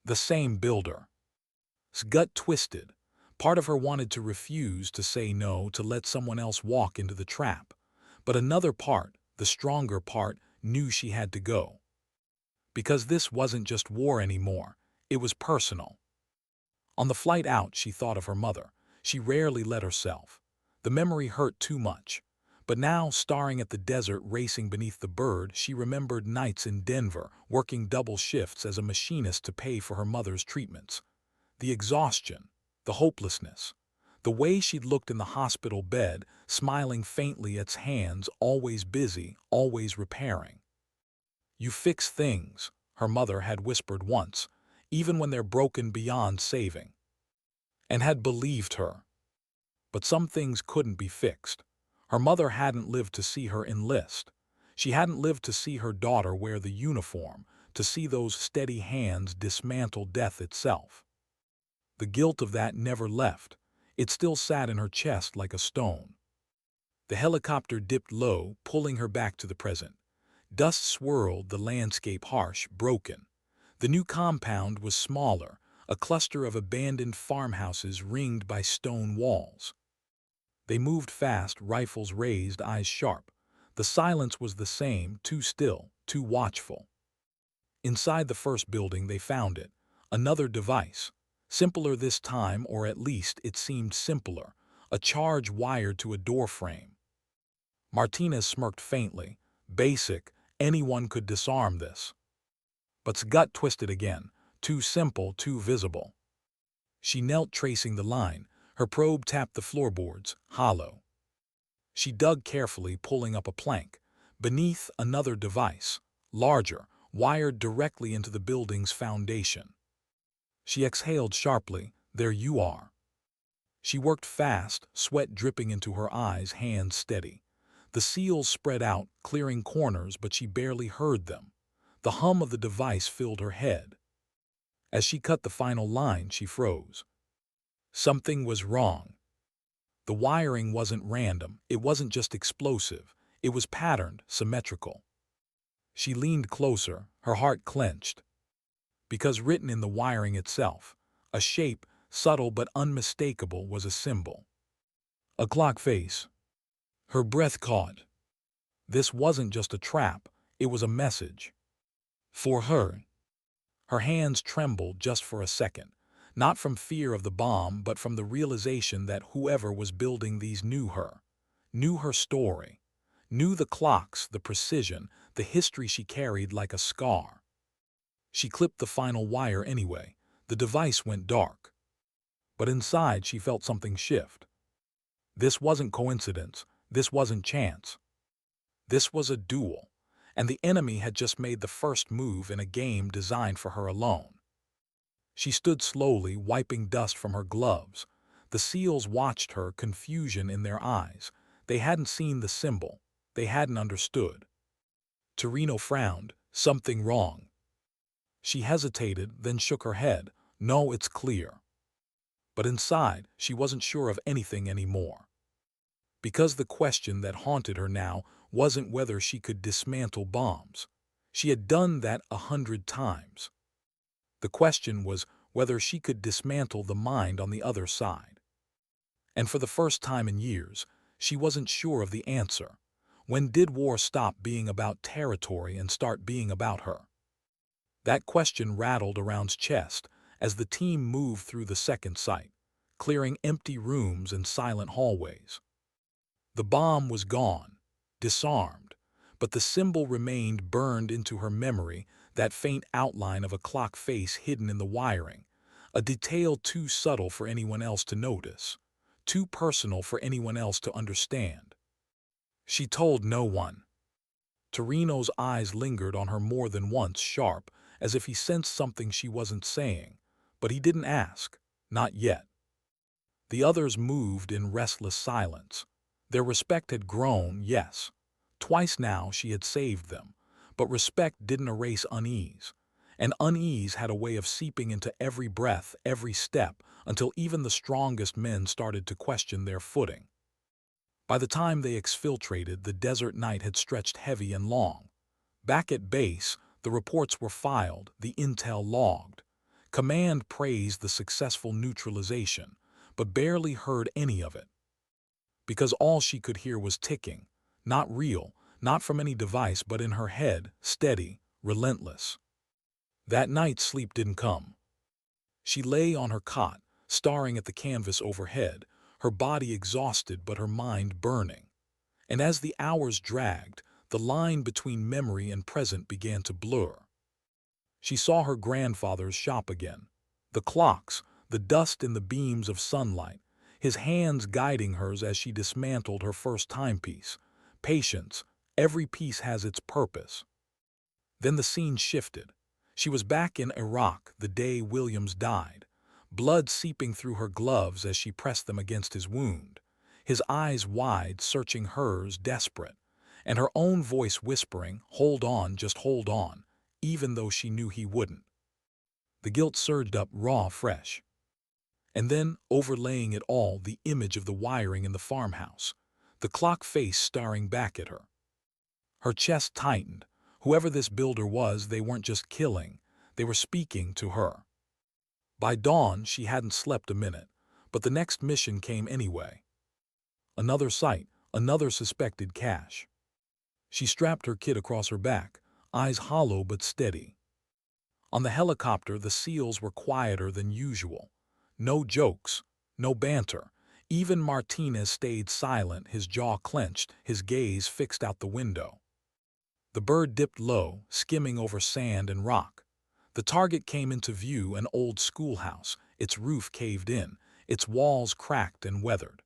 The same builder. His gut twisted. Part of her wanted to refuse, to say no, to let someone else walk into the trap. But another part, the stronger part, knew she had to go. Because this wasn't just war anymore, it was personal. On the flight out, she thought of her mother. She rarely let herself. The memory hurt too much. But now, staring at the desert racing beneath the bird, she remembered nights in Denver, working double shifts as a machinist to pay for her mother's treatments. The exhaustion, the hopelessness, the way she'd looked in the hospital bed, smiling faintly at hands, always busy, always repairing. "You fix things," her mother had whispered once, "even when they're broken beyond saving." And had believed her. But some things couldn't be fixed. Her mother hadn't lived to see her enlist. She hadn't lived to see her daughter wear the uniform, to see those steady hands dismantle death itself. The guilt of that never left. It still sat in her chest like a stone. The helicopter dipped low, pulling her back to the present. Dust swirled, the landscape harsh, broken. The new compound was smaller, a cluster of abandoned farmhouses ringed by stone walls. They moved fast, rifles raised, eyes sharp. The silence was the same, too still, too watchful. Inside the first building they found it, another device. Simpler this time, or at least it seemed simpler, a charge wired to a door frame. Martinez smirked faintly. Basic, anyone could disarm this. But's gut twisted again. Too simple, too visible. She knelt, tracing the line. Her probe tapped the floorboards, hollow. She dug carefully, pulling up a plank. Beneath, another device, larger, wired directly into the building's foundation. She exhaled sharply. "There you are." She worked fast, sweat dripping into her eyes, hands steady. The seals spread out, clearing corners, but she barely heard them. The hum of the device filled her head. As she cut the final line, she froze. Something was wrong. The wiring wasn't random, it wasn't just explosive. It was patterned, symmetrical. She leaned closer, her heart clenched. Because written in the wiring itself, a shape, subtle but unmistakable, was a symbol. A clock face. Her breath caught. This wasn't just a trap, it was a message. For her. Her hands trembled just for a second, not from fear of the bomb, but from the realization that whoever was building these knew her story, knew the clocks, the precision, the history she carried like a scar. She clipped the final wire anyway. The device went dark. But inside she felt something shift. This wasn't coincidence. This wasn't chance. This was a duel, and the enemy had just made the first move in a game designed for her alone. She stood slowly, wiping dust from her gloves. The SEALs watched her, confusion in their eyes. They hadn't seen the symbol. They hadn't understood. Torino frowned. "Something wrong." She hesitated, then shook her head. "No, it's clear." But inside, she wasn't sure of anything anymore. Because the question that haunted her now wasn't whether she could dismantle bombs. She had done that 100 times. The question was whether she could dismantle the mind on the other side. And for the first time in years, she wasn't sure of the answer. When did war stop being about territory and start being about her? That question rattled around's chest as the team moved through the second site, clearing empty rooms and silent hallways. The bomb was gone, disarmed, but the symbol remained burned into her memory, that faint outline of a clock face hidden in the wiring, a detail too subtle for anyone else to notice, too personal for anyone else to understand. She told no one. Torino's eyes lingered on her more than once, sharp, as if he sensed something she wasn't saying, but he didn't ask, not yet. The others moved in restless silence. Their respect had grown, yes. Twice now she had saved them, but respect didn't erase unease. And unease had a way of seeping into every breath, every step, until even the strongest men started to question their footing. By the time they exfiltrated, the desert night had stretched heavy and long. Back at base, the reports were filed, the intel logged. Command praised the successful neutralization, but barely heard any of it. Because all she could hear was ticking, not real, not from any device, but in her head, steady, relentless. That night sleep didn't come. She lay on her cot, staring at the canvas overhead, her body exhausted but her mind burning. And as the hours dragged, the line between memory and present began to blur. She saw her grandfather's shop again. The clocks, the dust in the beams of sunlight, his hands guiding hers as she dismantled her first timepiece. Patience, every piece has its purpose. Then the scene shifted. She was back in Iraq the day Williams died, blood seeping through her gloves as she pressed them against his wound, his eyes wide, searching hers, desperate, and her own voice whispering, "Hold on, just hold on," even though she knew he wouldn't. The guilt surged up raw, fresh. And then, overlaying it all, the image of the wiring in the farmhouse, the clock face staring back at her. Her chest tightened. Whoever this builder was, they weren't just killing, they were speaking to her. By dawn, she hadn't slept a minute, but the next mission came anyway. Another site, another suspected cache. She strapped her kit across her back, eyes hollow but steady. On the helicopter, the SEALs were quieter than usual. No jokes, no banter. Even Martinez stayed silent, his jaw clenched, his gaze fixed out the window. The bird dipped low, skimming over sand and rock. The target came into view, an old schoolhouse, its roof caved in, its walls cracked and weathered.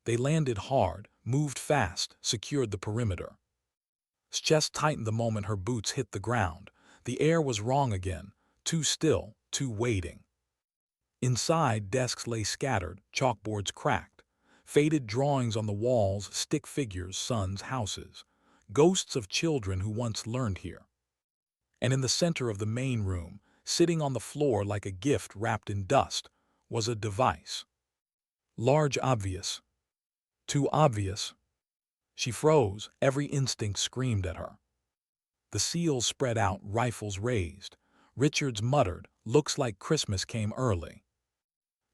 They landed hard, moved fast, secured the perimeter. His chest tightened the moment her boots hit the ground. The air was wrong again, too still, too waiting. Inside, desks lay scattered, chalkboards cracked, faded drawings on the walls, stick figures, sons, houses, ghosts of children who once learned here. And in the center of the main room, sitting on the floor like a gift wrapped in dust, was a device. Large, obvious. Too obvious. She froze, every instinct screamed at her. The SEALs spread out, rifles raised. Richards muttered, "Looks like Christmas came early."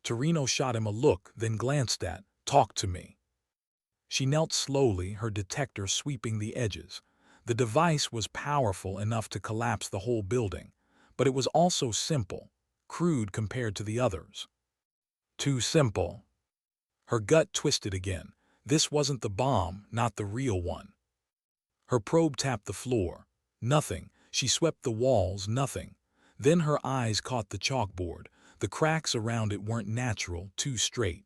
Torino shot him a look, then glanced at, "Talk to me." She knelt slowly, her detector sweeping the edges. The device was powerful enough to collapse the whole building, but it was also simple, crude compared to the others. Too simple. Her gut twisted again. This wasn't the bomb, not the real one. Her probe tapped the floor. Nothing. She swept the walls, nothing. Then her eyes caught the chalkboard. The cracks around it weren't natural, too straight.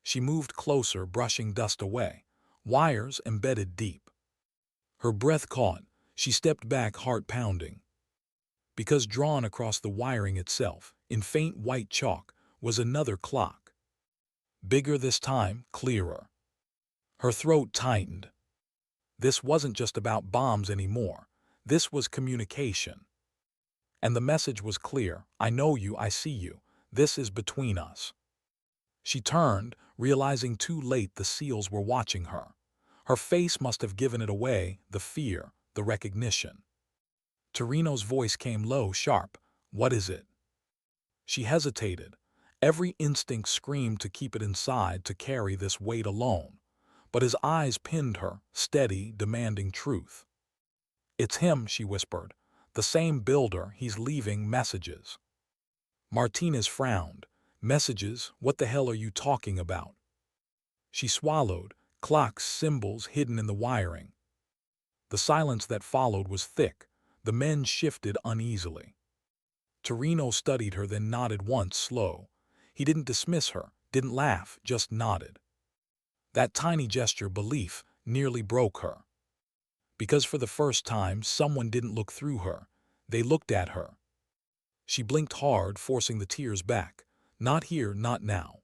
She moved closer, brushing dust away. Wires embedded deep. Her breath caught. She stepped back, heart pounding. Because drawn across the wiring itself, in faint white chalk, was another clock. Bigger this time, clearer. Her throat tightened. This wasn't just about bombs anymore. This was communication. And the message was clear. "I know you, I see you. This is between us." She turned, realizing too late the SEALs were watching her. Her face must have given it away, the fear, the recognition. Torino's voice came low, sharp. "What is it?" She hesitated. Every instinct screamed to keep it inside, to carry this weight alone. But his eyes pinned her, steady, demanding truth. "It's him," she whispered. The same builder, he's leaving messages. Martinez frowned. Messages? What the hell are you talking about? She swallowed. Clocks, symbols hidden in the wiring. The silence that followed was thick. The men shifted uneasily. Torino studied her, then nodded once, slow. He didn't dismiss her, didn't laugh, just nodded. That tiny gesture, belief, nearly broke her. Because for the first time, someone didn't look through her. They looked at her. She blinked hard, forcing the tears back. Not here, not now.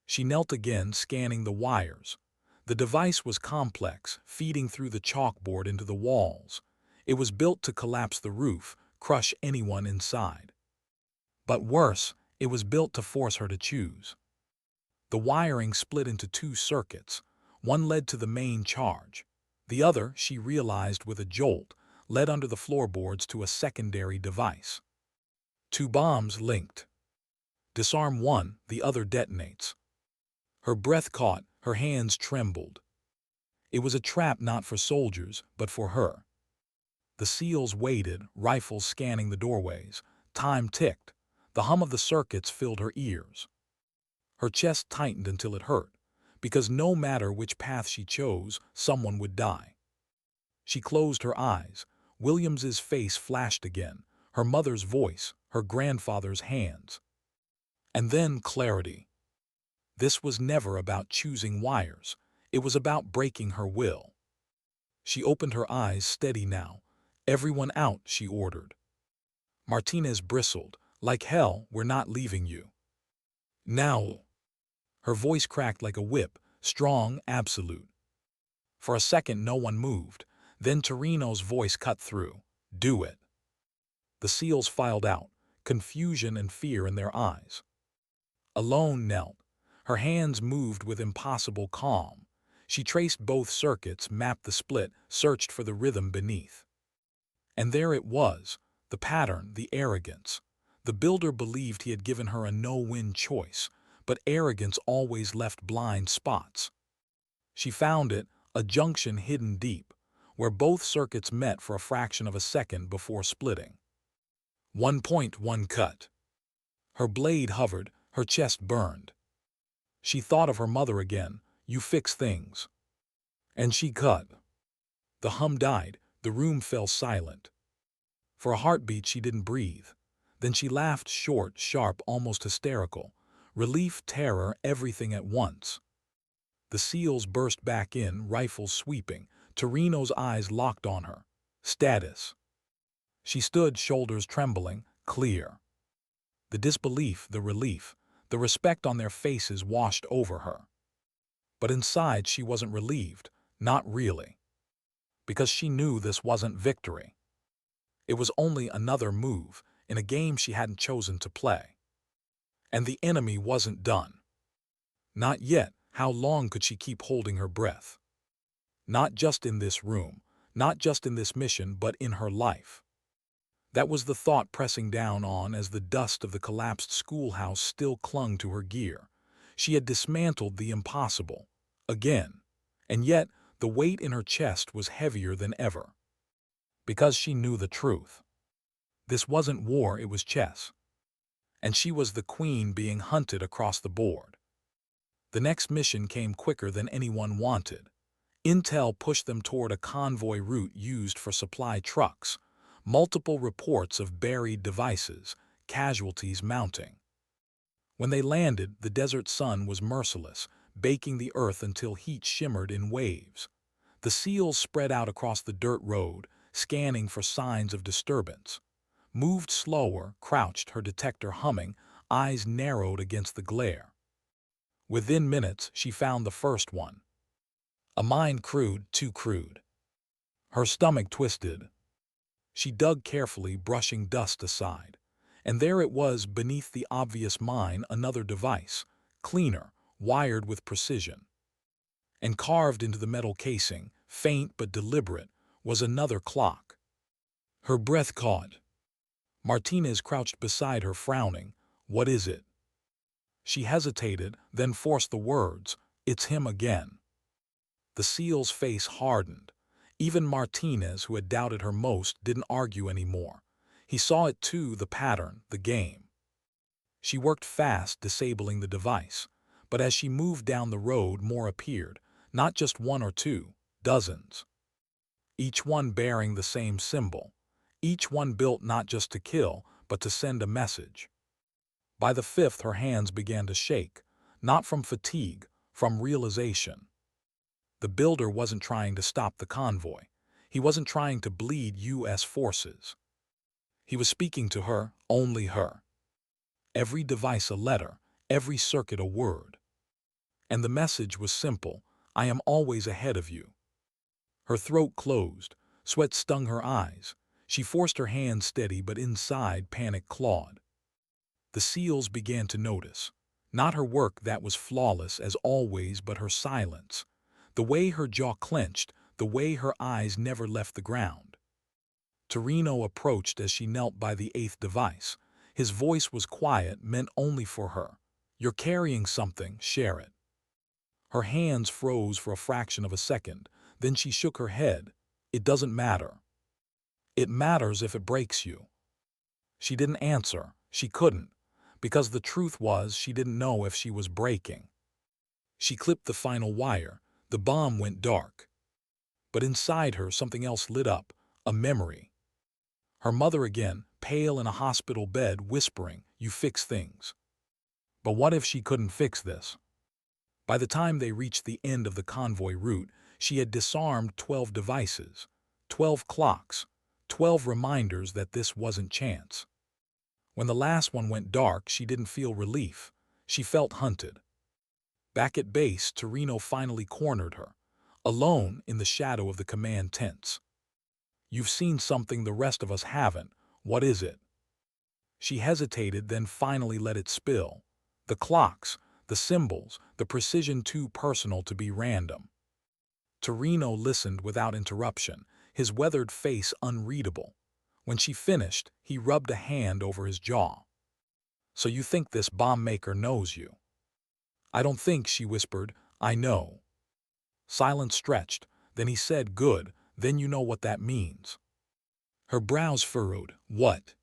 She knelt again, scanning the wires. The device was complex, feeding through the chalkboard into the walls. It was built to collapse the roof, crush anyone inside. But worse, it was built to force her to choose. The wiring split into two circuits. One led to the main charge. The other, she realized with a jolt, led under the floorboards to a secondary device. Two bombs linked. Disarm one, the other detonates. Her breath caught, her hands trembled. It was a trap not for soldiers, but for her. The SEALs waited, rifles scanning the doorways. Time ticked. The hum of the circuits filled her ears. Her chest tightened until it hurt, because no matter which path she chose, someone would die. She closed her eyes. Williams's face flashed again, her mother's voice, her grandfather's hands. And then clarity. This was never about choosing wires. It was about breaking her will. She opened her eyes, steady now. Everyone out, she ordered. Martinez bristled. Like hell, we're not leaving you. Now. Her voice cracked like a whip, strong, absolute. For a second, no one moved. Then Torino's voice cut through. Do it. The SEALs filed out, confusion and fear in their eyes. Alone knelt. Her hands moved with impossible calm. She traced both circuits, mapped the split, searched for the rhythm beneath. And there it was, the pattern, the arrogance. The builder believed he had given her a no-win choice, but arrogance always left blind spots. She found it, a junction hidden deep, where both circuits met for a fraction of a second before splitting. 1 point, 1 cut. Her blade hovered, her chest burned. She thought of her mother again. You fix things. And she cut. The hum died. The room fell silent. For a heartbeat, she didn't breathe. Then she laughed, short, sharp, almost hysterical. Relief, terror, everything at once. The SEALs burst back in, rifles sweeping. Torino's eyes locked on her. Status. She stood, shoulders trembling, clear. The disbelief, the relief, the respect on their faces washed over her. But inside she wasn't relieved, not really. Because she knew this wasn't victory. It was only another move in a game she hadn't chosen to play. And the enemy wasn't done. Not yet. How long could she keep holding her breath? Not just in this room, not just in this mission, but in her life. That was the thought pressing down on as the dust of the collapsed schoolhouse still clung to her gear. She had dismantled the impossible. Again. And yet, the weight in her chest was heavier than ever. Because she knew the truth. This wasn't war, it was chess. And she was the queen being hunted across the board. The next mission came quicker than anyone wanted. Intel pushed them toward a convoy route used for supply trucks. Multiple reports of buried devices, casualties mounting. When they landed, the desert sun was merciless, baking the earth until heat shimmered in waves. The SEALs spread out across the dirt road, scanning for signs of disturbance. Moved slower, crouched, her detector humming, eyes narrowed against the glare. Within minutes, she found the first one. A mine crude, too crude. Her stomach twisted. She dug carefully, brushing dust aside. And there it was, beneath the obvious mine, another device, cleaner, wired with precision. And carved into the metal casing, faint but deliberate, was another clock. Her breath caught. Martinez crouched beside her, frowning. What is it? She hesitated, then forced the words. It's him again. The SEAL's face hardened. Even Martinez, who had doubted her most, didn't argue anymore. He saw it too, the pattern, the game. She worked fast, disabling the device. But as she moved down the road, more appeared, not just one or two, dozens. Each one bearing the same symbol. Each one built not just to kill, but to send a message. By the fifth, her hands began to shake, not from fatigue, from realization. The builder wasn't trying to stop the convoy. He wasn't trying to bleed U.S. forces. He was speaking to her, only her. Every device a letter, every circuit a word. And the message was simple: I am always ahead of you. Her throat closed, sweat stung her eyes. She forced her hands steady, but inside panic clawed. The SEALs began to notice. Not her work, that was flawless as always, but her silence. The way her jaw clenched, the way her eyes never left the ground. Torino approached as she knelt by the eighth device. His voice was quiet, meant only for her. You're carrying something, share it. Her hands froze for a fraction of a second. Then she shook her head. It doesn't matter. It matters if it breaks you. She didn't answer. She couldn't. Because the truth was, she didn't know if she was breaking. She clipped the final wire. The bomb went dark. But inside her, something else lit up, a memory. Her mother again, pale in a hospital bed, whispering, you fix things. But what if she couldn't fix this? By the time they reached the end of the convoy route, she had disarmed 12 devices, 12 clocks, 12 reminders that this wasn't chance. When the last one went dark, she didn't feel relief. She felt hunted. Back at base, Torino finally cornered her, alone in the shadow of the command tents. You've seen something the rest of us haven't. What is it? She hesitated, then finally let it spill. The clocks, the symbols, the precision too personal to be random. Torino listened without interruption, his weathered face unreadable. When she finished, he rubbed a hand over his jaw. So you think this bomb maker knows you? I don't think, she whispered. I know. Silence stretched. Then he said, good, then you know what that means. Her brows furrowed. What?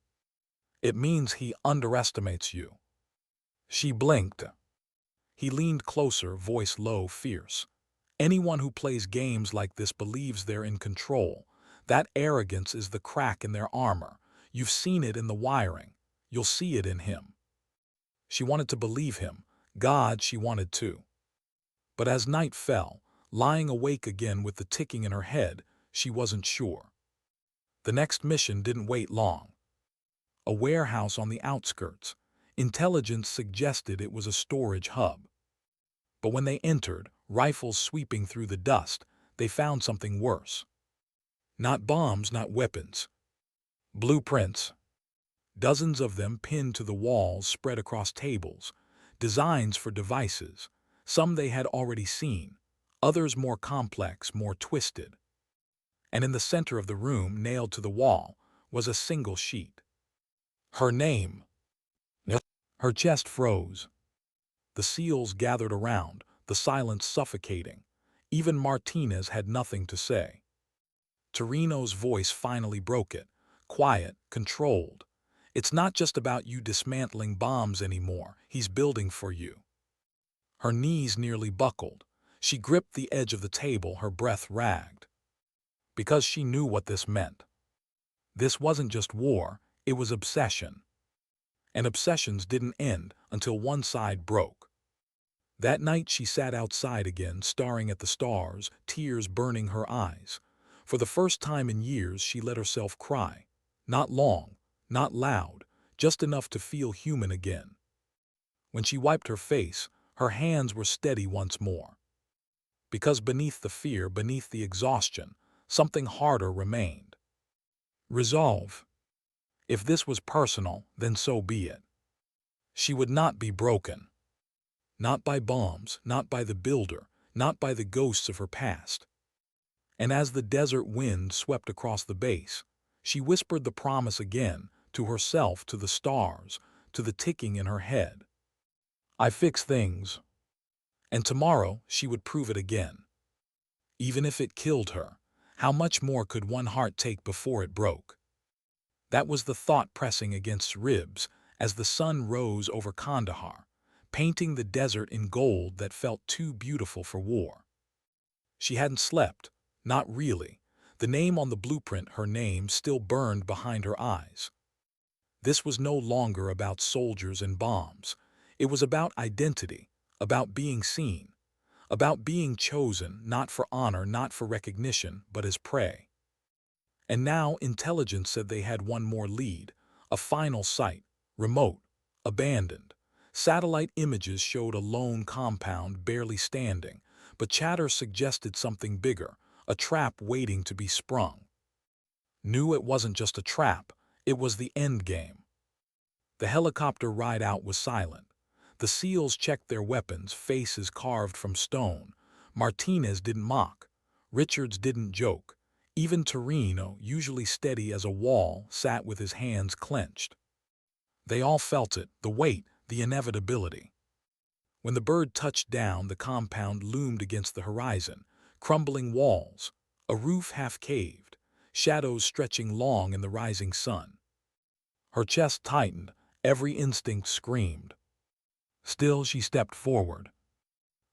It means he underestimates you. She blinked. He leaned closer, voice low, fierce. Anyone who plays games like this believes they're in control. That arrogance is the crack in their armor. You've seen it in the wiring. You'll see it in him. She wanted to believe him. God, she wanted to. But as night fell, lying awake again with the ticking in her head, she wasn't sure. The next mission didn't wait long. A warehouse on the outskirts. Intelligence suggested it was a storage hub. But when they entered, rifles sweeping through the dust, they found something worse. Not bombs, not weapons. Blueprints. Dozens of them pinned to the walls, spread across tables. Designs for devices. Some they had already seen. Others more complex, more twisted. And in the center of the room, nailed to the wall, was a single sheet. Her name. Her chest froze. The SEALs gathered around, the silence suffocating. Even Martinez had nothing to say. Torino's voice finally broke it, quiet, controlled. It's not just about you dismantling bombs anymore. He's building for you. Her knees nearly buckled. She gripped the edge of the table, her breath ragged. Because she knew what this meant. This wasn't just war, it was obsession. And obsessions didn't end until one side broke. That night she sat outside again, staring at the stars, tears burning her eyes. For the first time in years she let herself cry. Not long, not loud, just enough to feel human again. When she wiped her face, her hands were steady once more. Because beneath the fear, beneath the exhaustion, something harder remained. Resolve. If this was personal, then so be it. She would not be broken. Not by bombs, not by the builder, not by the ghosts of her past. And as the desert wind swept across the base, she whispered the promise again, to herself, to the stars, to the ticking in her head. I fix things. And tomorrow she would prove it again. Even if it killed her. How much more could one heart take before it broke? That was the thought pressing against ribs as the sun rose over Kandahar, painting the desert in gold that felt too beautiful for war. She hadn't slept, not really. The name on the blueprint, her name, still burned behind her eyes. This was no longer about soldiers and bombs. It was about identity, about being seen, about being chosen, not for honor, not for recognition, but as prey. And now intelligence said they had one more lead, a final site, remote, abandoned. Satellite images showed a lone compound barely standing, but chatter suggested something bigger, a trap waiting to be sprung. Knew it wasn't just a trap, it was the end game. The helicopter ride out was silent. The SEALs checked their weapons, faces carved from stone. Martinez didn't mock. Richards didn't joke. Even Torino, usually steady as a wall, sat with his hands clenched. They all felt it, the weight, the inevitability. When the bird touched down, the compound loomed against the horizon, crumbling walls, a roof half-caved, shadows stretching long in the rising sun. Her chest tightened, every instinct screamed. Still, she stepped forward.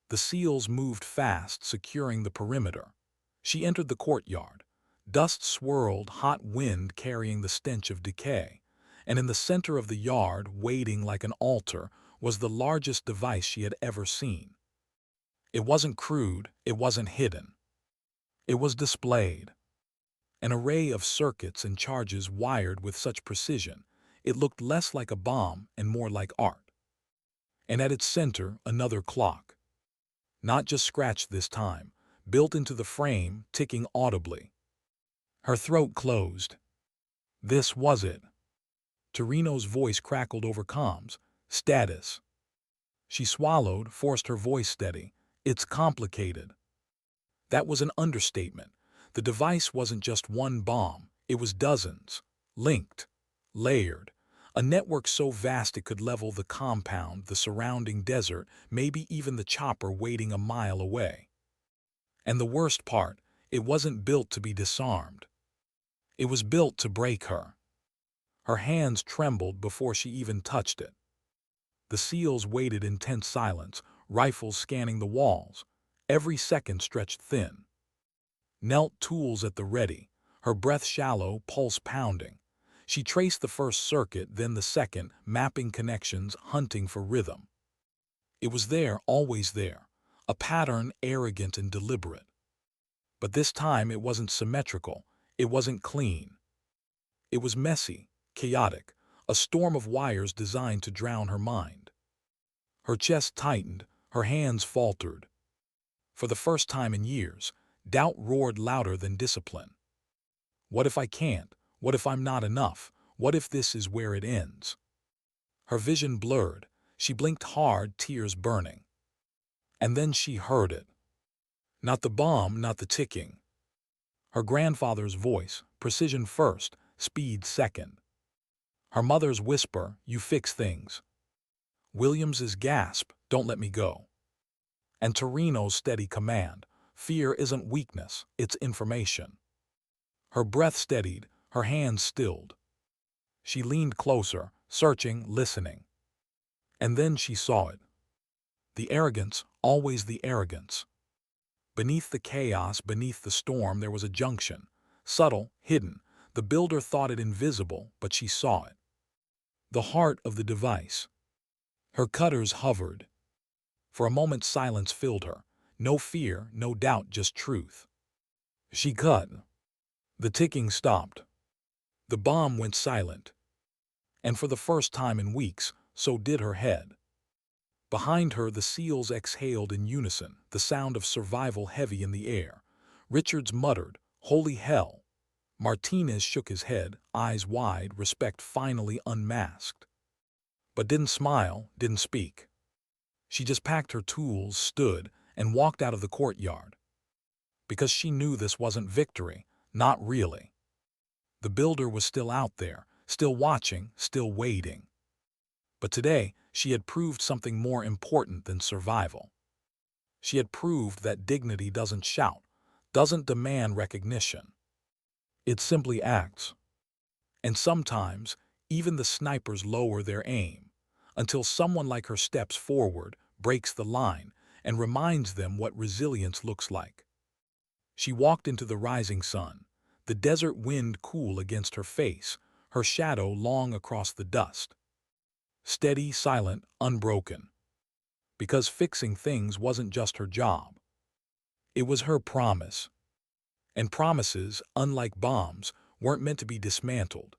The SEALs moved fast, securing the perimeter. She entered the courtyard. Dust swirled, hot wind carrying the stench of decay, and in the center of the yard, waiting like an altar, was the largest device she had ever seen. It wasn't crude, it wasn't hidden. It was displayed. An array of circuits and charges wired with such precision, it looked less like a bomb and more like art. And at its center, another clock. Not just scratched this time, built into the frame, ticking audibly. Her throat closed. This was it. Torino's voice crackled over comms. Status. She swallowed, forced her voice steady. It's complicated. That was an understatement. The device wasn't just one bomb, it was dozens. Linked. Layered. A network so vast it could level the compound, the surrounding desert, maybe even the chopper waiting a mile away. And the worst part, it wasn't built to be disarmed. It was built to break her. Her hands trembled before she even touched it. The SEALs waited in tense silence, rifles scanning the walls. Every second stretched thin. Knelt, tools at the ready, her breath shallow, pulse pounding. She traced the first circuit, then the second, mapping connections, hunting for rhythm. It was there, always there, a pattern arrogant and deliberate. But this time it wasn't symmetrical, it wasn't clean. It was messy, chaotic, a storm of wires designed to drown her mind. Her chest tightened, her hands faltered. For the first time in years, doubt roared louder than discipline. What if I can't? What if I'm not enough? What if this is where it ends? Her vision blurred. She blinked hard, tears burning. And then she heard it. Not the bomb, not the ticking. Her grandfather's voice, precision first, speed second. Her mother's whisper, you fix things. Williams's gasp, don't let me go. And Torino's steady command, fear isn't weakness, it's information. Her breath steadied, her hands stilled. She leaned closer, searching, listening. And then she saw it. The arrogance, always the arrogance. Beneath the chaos, beneath the storm, there was a junction. Subtle, hidden. The builder thought it invisible, but she saw it. The heart of the device. Her cutters hovered. For a moment silence filled her. No fear, no doubt, just truth. She cut. The ticking stopped. The bomb went silent. And for the first time in weeks, so did her head. Behind her, the SEALs exhaled in unison, the sound of survival heavy in the air. Richards muttered, "Holy hell." Martinez shook his head, eyes wide, respect finally unmasked. But didn't smile, didn't speak. She just packed her tools, stood, and walked out of the courtyard. Because she knew this wasn't victory, not really. The builder was still out there, still watching, still waiting. But today, she had proved something more important than survival. She had proved that dignity doesn't shout, doesn't demand recognition. It simply acts. And sometimes, even the snipers lower their aim, until someone like her steps forward, breaks the line, and reminds them what resilience looks like. She walked into the rising sun, the desert wind cool against her face, her shadow long across the dust. Steady, silent, unbroken. Because fixing things wasn't just her job. It was her promise. And promises, unlike bombs, weren't meant to be dismantled.